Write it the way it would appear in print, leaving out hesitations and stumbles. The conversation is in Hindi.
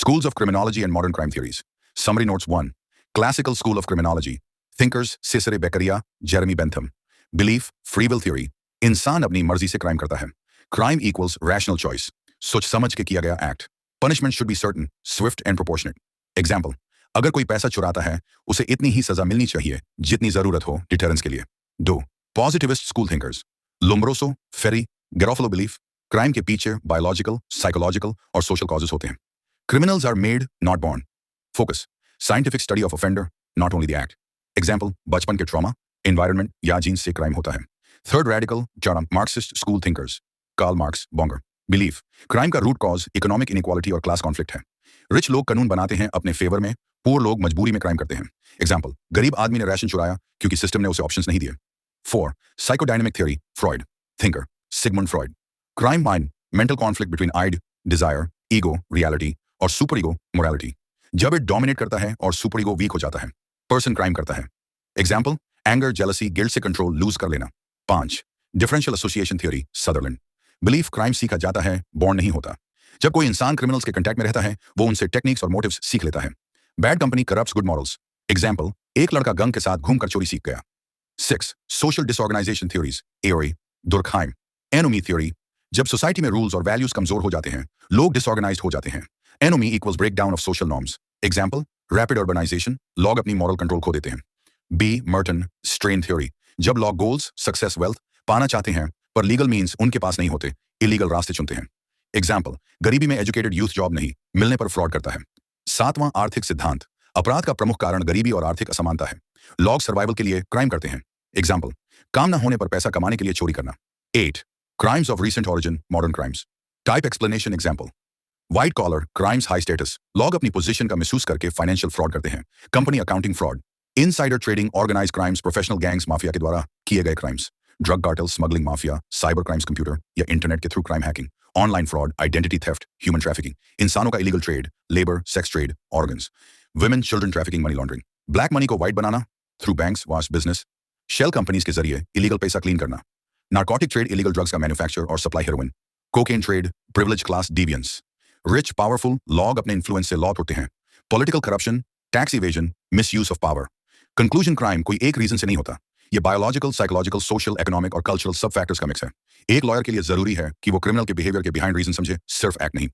Schools of Criminology and Modern Crime Theories. Summary Notes 1. Classical School of Criminology. Thinkers Cesare Beccaria, Jeremy Bentham. Belief, free will theory. इंसान अपनी मर्जी से क्राइम करता है. Crime equals rational choice. सोच समझ के किया गया act. Punishment should be certain, swift and proportionate. Example. अगर कोई पैसा चुराता है, उसे इतनी ही सजा मिलनी चाहिए जितनी जरूरत हो डिटरेंस के लिए. 2. Positivist school thinkers. Lombroso, Ferri, Garofalo belief. Crime के पीछे बायोलॉजिकल, साइकोलॉजिकल और सोशल कॉजेस होते हैं. Criminals are made, not born. Focus. Scientific study of offender, not only the act. Example, बचपन के trauma, environment या genes से crime होता है. Third radical, Marxist school thinkers. Karl Marx, Bonger. Belief. Crime का root cause economic inequality और class conflict है. Rich लोग कानून बनाते हैं अपने favor में, poor लोग मजबूरी में crime करते हैं. Example, गरीब आदमी ने राशन चुराया क्योंकि system ने उसे options नहीं दिए. 4. Psychodynamic theory, Freud. Thinker, Sigmund Freud. Crime mind, mental conflict between id, desire, ego, reality और सुपर ईगो मोरालिटी. जब इट डोमिनेट करता है और सुपर ईगो वीक हो जाता है, पर्सन क्राइम करता है. एग्जाम्पल, एंगर, जेलसी, गिल्ट से कंट्रोल लूज कर लेना. 5. Differential association theory, Sutherland. Belief crime सीखा जाता है, बॉर्न नहीं होता. जब कोई इंसान क्रिमिनल्स के कांटेक्ट में रहता है, वो उनसे टेक्निक्स और मोटिव्स सीख लेता है. Bad company corrupts good morals. Example, एक लड़का गंग के साथ घूमकर चोरी सीख गया. 6. सोशल डिसऑर्गेनाइजेशन थ्योरीज, एओरी, दुर्कहाइम. Anomie theory. जब सोसाइटी में रूल्स और वैल्यूज कमजोर हो जाते हैं, लोग डिसऑर्गेनाइज्ड हो जाते हैं. Anomie equals breakdown of social norms. Example, rapid urbanization, लोग अपनी moral control खो देते हैं. B. Merton, strain theory. जब लोग goals, success, wealth पाना चाहते हैं, पर legal means उनके पास नहीं होते, illegal रास्ते चुनते हैं. Example, गरीबी में educated youth job नहीं, मिलने पर fraud करता है. 7वां आर्थिक सिद्धांत. अपराध का प्रमुख कारण गरीबी और आर्थिक असमानता है. लोग सर्वाइवल के लिए क्राइम करते हैं. Example, काम न होने पर पैसा कमाने के लिए चोरी करना. 8. Crimes of recent origin, modern crimes. Type explanation example. White collar, crimes high status. लोग अपनी पोजीशन का मिसयूज करके फाइनेंशियल फ्रॉड करते हैं. Company accounting fraud. Insider trading, organize crimes, professional gangs, mafia के द्वारा किए गए crimes. Drug cartel, smuggling mafia, cyber crimes, computer या इंटरनेट के through crime hacking, online fraud, identity theft, human trafficking, इंसानों का illegal trade, labour, sex trade, organs, women children trafficking, money laundering. Black money को व्हाइट बनाना through banks, vast business, shell companies के जरिए इलीगल पैसा क्लीन करना. नार्कोटिक ट्रेड, इलीगल ड्रग्स का मैन्युफैक्चर और supply, heroin. Cocaine trade, privilege class, deviance. Rich, powerful, लोग अपने इन्फ्लुएंस से लॉ तोड़ते हैं. Political corruption, tax evasion, misuse of power. Conclusion, crime कोई एक रीजन से नहीं होता. ये बायोलॉजिकल, साइकोलॉजिकल, सोशल, इकोनॉमिक और कल्चरल सब फैक्टर्स का मिक्स है. एक लॉयर के लिए जरूरी है कि वो क्रिमिनल के बिहेवियर के बिहाइंड रीजन समझे, सिर्फ एक्ट नहीं.